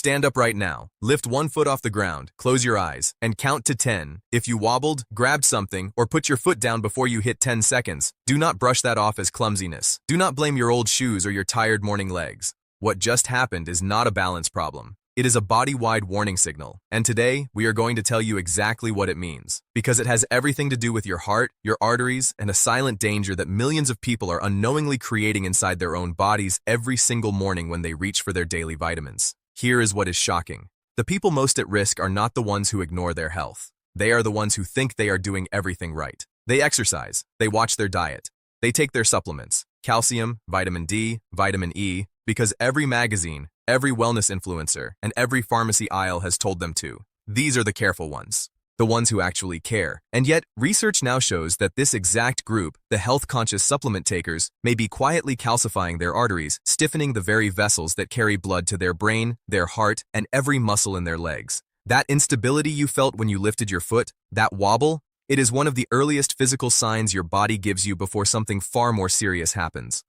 Stand up right now, lift one foot off the ground, close your eyes, and count to 10. If you wobbled, grabbed something, or put your foot down before you hit 10 seconds, do not brush that off as clumsiness. Do not blame your old shoes or your tired morning legs. What just happened is not a balance problem. It is a body-wide warning signal, and today we are going to tell you exactly what it means, because it has everything to do with your heart, your arteries, and a silent danger that millions of people are unknowingly creating inside their own bodies every single morning when they reach for their daily vitamins. Here is what is shocking. The people most at risk are not the ones who ignore their health. They are the ones who think they are doing everything right. They exercise, they watch their diet, they take their supplements, calcium, vitamin D, vitamin E, because every magazine, every wellness influencer, and every pharmacy aisle has told them to. These are the careful ones, the ones who actually care. And yet, research now shows that this exact group, the health-conscious supplement takers, may be quietly calcifying their arteries, stiffening the very vessels that carry blood to their brain, their heart, and every muscle in their legs. That instability you felt when you lifted your foot, that wobble, it is one of the earliest physical signs your body gives you before something far more serious happens.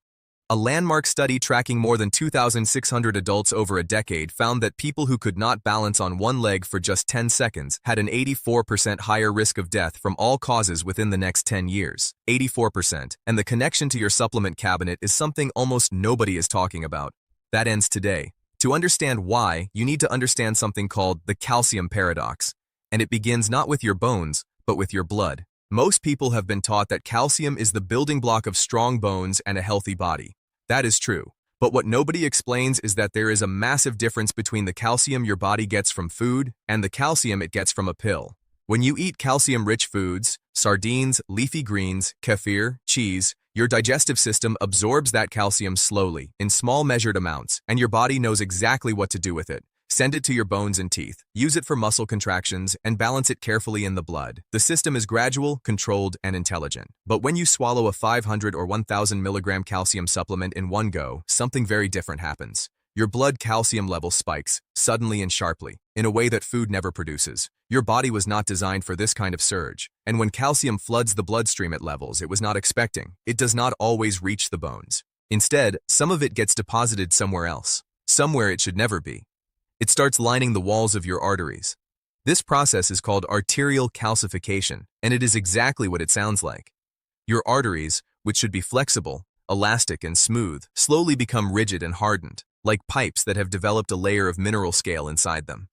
A landmark study tracking more than 2,600 adults over a decade found that people who could not balance on one leg for just 10 seconds had an 84% higher risk of death from all causes within the next 10 years. 84%. And the connection to your supplement cabinet is something almost nobody is talking about. That ends today. To understand why, you need to understand something called the calcium paradox. And it begins not with your bones, but with your blood. Most people have been taught that calcium is the building block of strong bones and a healthy body. That is true. But what nobody explains is that there is a massive difference between the calcium your body gets from food and the calcium it gets from a pill. When you eat calcium-rich foods, sardines, leafy greens, kefir, cheese, your digestive system absorbs that calcium slowly, in small measured amounts, and your body knows exactly what to do with it. Send it to your bones and teeth, use it for muscle contractions, and balance it carefully in the blood. The system is gradual, controlled, and intelligent. But when you swallow a 500 or 1,000 milligram calcium supplement in one go, something very different happens. Your blood calcium level spikes, suddenly and sharply, in a way that food never produces. Your body was not designed for this kind of surge. And when calcium floods the bloodstream at levels it was not expecting, it does not always reach the bones. Instead, some of it gets deposited somewhere else, somewhere it should never be. It starts lining the walls of your arteries. This process is called arterial calcification, and it is exactly what it sounds like. Your arteries, which should be flexible, elastic, and smooth, slowly become rigid and hardened, like pipes that have developed a layer of mineral scale inside them.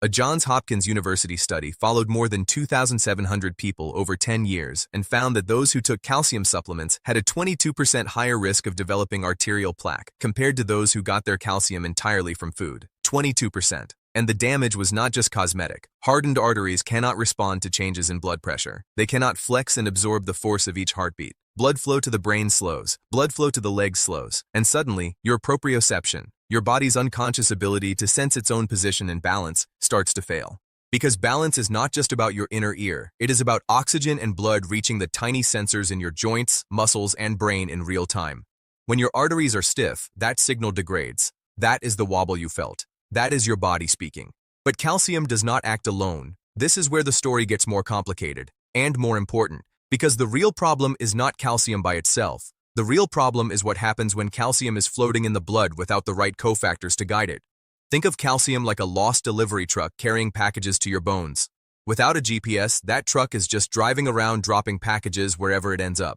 A Johns Hopkins University study followed more than 2,700 people over 10 years and found that those who took calcium supplements had a 22% higher risk of developing arterial plaque compared to those who got their calcium entirely from food. 22%. And the damage was not just cosmetic. Hardened arteries cannot respond to changes in blood pressure. They cannot flex and absorb the force of each heartbeat. Blood flow to the brain slows. Blood flow to the legs slows. And suddenly, your proprioception, your body's unconscious ability to sense its own position and balance, starts to fail. Because balance is not just about your inner ear. It is about oxygen and blood reaching the tiny sensors in your joints, muscles, and brain in real time. When your arteries are stiff, that signal degrades. That is the wobble you felt. That is your body speaking. But calcium does not act alone. This is where the story gets more complicated, and more important, because the real problem is not calcium by itself. The real problem is what happens when calcium is floating in the blood without the right cofactors to guide it. Think of calcium like a lost delivery truck carrying packages to your bones. Without a GPS, that truck is just driving around dropping packages wherever it ends up.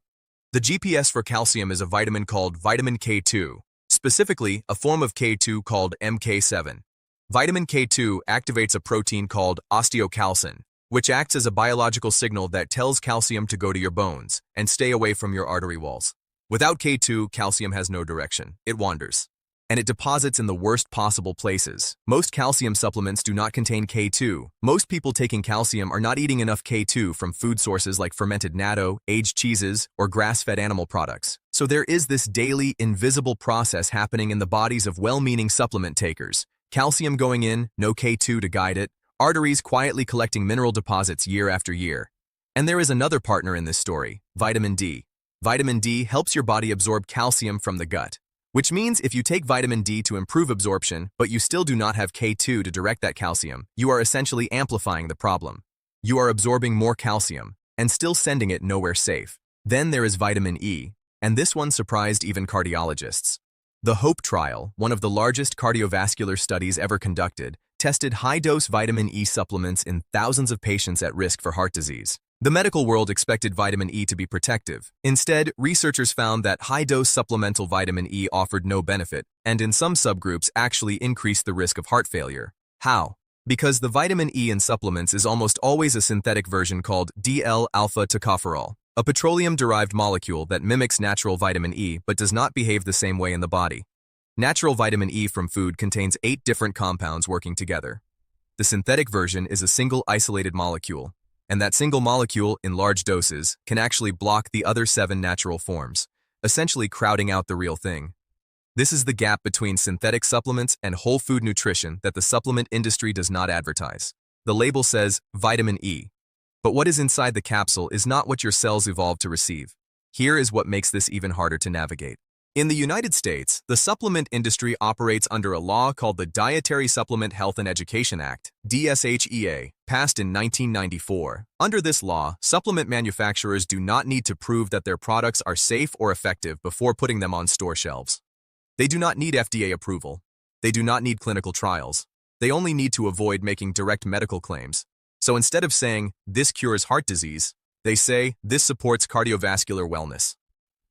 The GPS for calcium is a vitamin called vitamin K2. Specifically, a form of K2 called MK7. Vitamin K2 activates a protein called osteocalcin, which acts as a biological signal that tells calcium to go to your bones and stay away from your artery walls. Without K2, calcium has no direction. It wanders. And it deposits in the worst possible places. Most calcium supplements do not contain K2. Most people taking calcium are not eating enough K2 from food sources like fermented natto, aged cheeses, or grass-fed animal products. So there is this daily, invisible process happening in the bodies of well-meaning supplement takers. Calcium going in, no K2 to guide it, arteries quietly collecting mineral deposits year after year. And there is another partner in this story, vitamin D. Vitamin D helps your body absorb calcium from the gut. Which means if you take vitamin D to improve absorption, but you still do not have K2 to direct that calcium, you are essentially amplifying the problem. You are absorbing more calcium, and still sending it nowhere safe. Then there is vitamin E, and this one surprised even cardiologists. The HOPE trial, one of the largest cardiovascular studies ever conducted, tested high-dose vitamin E supplements in thousands of patients at risk for heart disease. The medical world expected vitamin E to be protective. Instead, researchers found that high-dose supplemental vitamin E offered no benefit, and in some subgroups actually increased the risk of heart failure. How? Because the vitamin E in supplements is almost always a synthetic version called DL-alpha tocopherol, a petroleum-derived molecule that mimics natural vitamin E but does not behave the same way in the body. Natural vitamin E from food contains 8 different compounds working together. The synthetic version is a single isolated molecule, and that single molecule, in large doses, can actually block the other 7 natural forms, essentially crowding out the real thing. This is the gap between synthetic supplements and whole food nutrition that the supplement industry does not advertise. The label says vitamin E, but what is inside the capsule is not what your cells evolved to receive. Here is what makes this even harder to navigate. In the United States, the supplement industry operates under a law called the Dietary Supplement Health and Education Act, DSHEA, passed in 1994. Under this law, supplement manufacturers do not need to prove that their products are safe or effective before putting them on store shelves. They do not need FDA approval. They do not need clinical trials. They only need to avoid making direct medical claims. So instead of saying, "This cures heart disease," they say, "This supports cardiovascular wellness."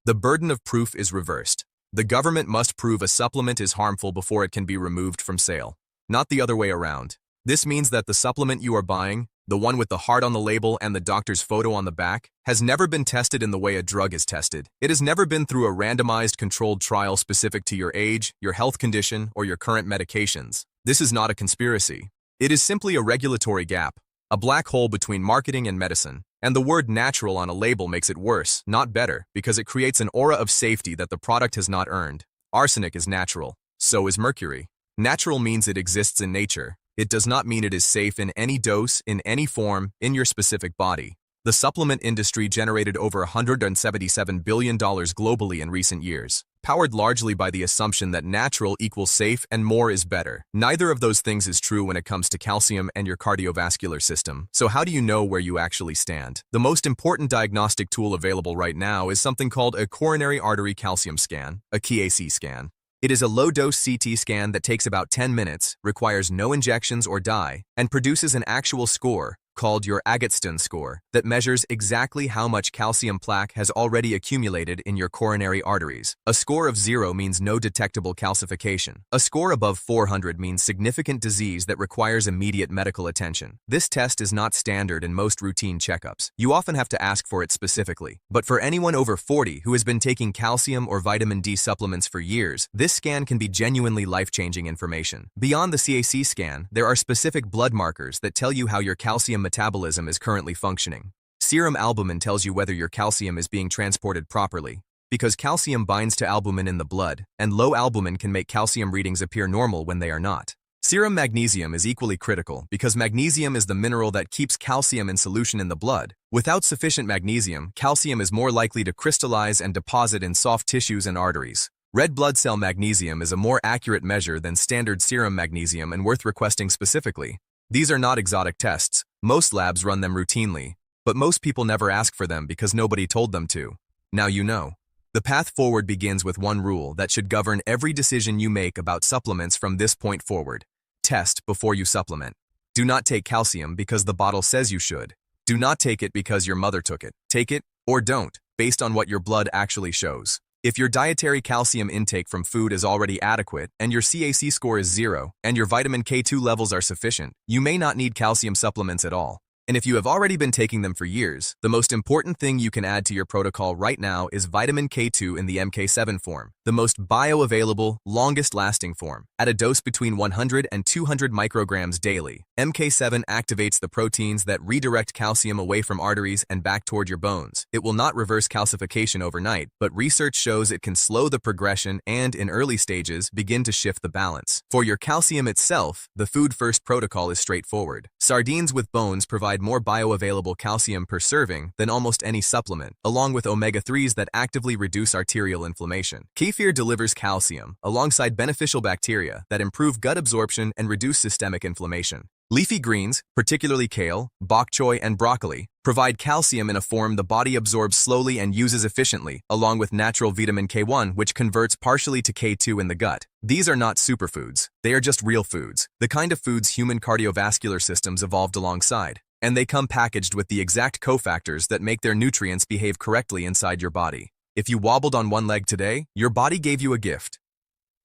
The burden of proof is reversed. The government must prove a supplement is harmful before it can be removed from sale, not the other way around. This means that the supplement you are buying, the one with the heart on the label and the doctor's photo on the back, has never been tested in the way a drug is tested. It has never been through a randomized controlled trial specific to your age, your health condition, or your current medications. This is not a conspiracy. It is simply a regulatory gap, a black hole between marketing and medicine. And the word natural on a label makes it worse, not better, because it creates an aura of safety that the product has not earned. Arsenic is natural. So is mercury. Natural means it exists in nature. It does not mean it is safe in any dose, in any form, in your specific body. The supplement industry generated over $177 billion globally in recent years, powered largely by the assumption that natural equals safe and more is better. Neither of those things is true when it comes to calcium and your cardiovascular system. So how do you know where you actually stand? The most important diagnostic tool available right now is something called a coronary artery calcium scan, a KAC scan. It is a low-dose CT scan that takes about 10 minutes, requires no injections or dye, and produces an actual score, called your Agatston score, that measures exactly how much calcium plaque has already accumulated in your coronary arteries. A score of 0 means no detectable calcification. A score above 400 means significant disease that requires immediate medical attention. This test is not standard in most routine checkups. You often have to ask for it specifically. But for anyone over 40 who has been taking calcium or vitamin D supplements for years, this scan can be genuinely life-changing information. Beyond the CAC scan, there are specific blood markers that tell you how your calcium metabolism is currently functioning. Serum albumin tells you whether your calcium is being transported properly, because calcium binds to albumin in the blood, and low albumin can make calcium readings appear normal when they are not. Serum magnesium is equally critical because magnesium is the mineral that keeps calcium in solution in the blood. Without sufficient magnesium, calcium is more likely to crystallize and deposit in soft tissues and arteries. Red blood cell magnesium is a more accurate measure than standard serum magnesium and worth requesting specifically. These are not exotic tests. Most labs run them routinely, but most people never ask for them because nobody told them to. Now you know. The path forward begins with one rule that should govern every decision you make about supplements from this point forward. Test before you supplement. Do not take calcium because the bottle says you should. Do not take it because your mother took it. Take it, or don't, based on what your blood actually shows. If your dietary calcium intake from food is already adequate, and your CAC score is 0, and your vitamin K2 levels are sufficient, you may not need calcium supplements at all. And if you have already been taking them for years, the most important thing you can add to your protocol right now is vitamin K2 in the MK7 form, the most bioavailable, longest-lasting form, at a dose between 100 and 200 micrograms daily. MK7 activates the proteins that redirect calcium away from arteries and back toward your bones. It will not reverse calcification overnight, but research shows it can slow the progression and, in early stages, begin to shift the balance. For your calcium itself, the food-first protocol is straightforward. Sardines with bones provide more bioavailable calcium per serving than almost any supplement, along with omega-3s that actively reduce arterial inflammation. Kefir delivers calcium, alongside beneficial bacteria that improve gut absorption and reduce systemic inflammation. Leafy greens, particularly kale, bok choy, and broccoli, provide calcium in a form the body absorbs slowly and uses efficiently, along with natural vitamin K1, which converts partially to K2 in the gut. These are not superfoods. They are just real foods, the kind of foods human cardiovascular systems evolved alongside. And they come packaged with the exact cofactors that make their nutrients behave correctly inside your body. If you wobbled on one leg today, your body gave you a gift.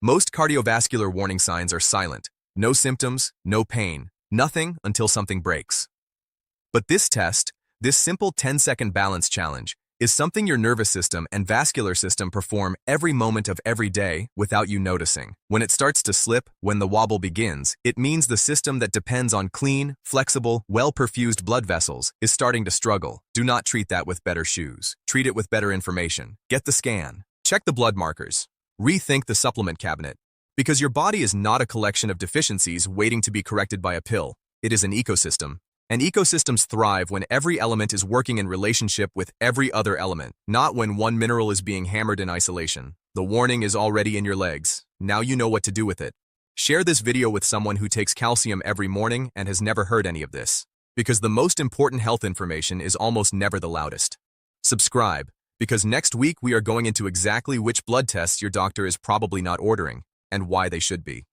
Most cardiovascular warning signs are silent. No symptoms, no pain. Nothing until something breaks. But this test, this simple 10-second balance challenge, is something your nervous system and vascular system perform every moment of every day without you noticing. When it starts to slip, when the wobble begins, it means the system that depends on clean, flexible, well-perfused blood vessels is starting to struggle. Do not treat that with better shoes. Treat it with better information. Get the scan. Check the blood markers. Rethink the supplement cabinet. Because your body is not a collection of deficiencies waiting to be corrected by a pill. It is an ecosystem. And ecosystems thrive when every element is working in relationship with every other element, not when one mineral is being hammered in isolation. The warning is already in your legs. Now you know what to do with it. Share this video with someone who takes calcium every morning and has never heard any of this. Because the most important health information is almost never the loudest. Subscribe, because next week we are going into exactly which blood tests your doctor is probably not ordering, and why they should be.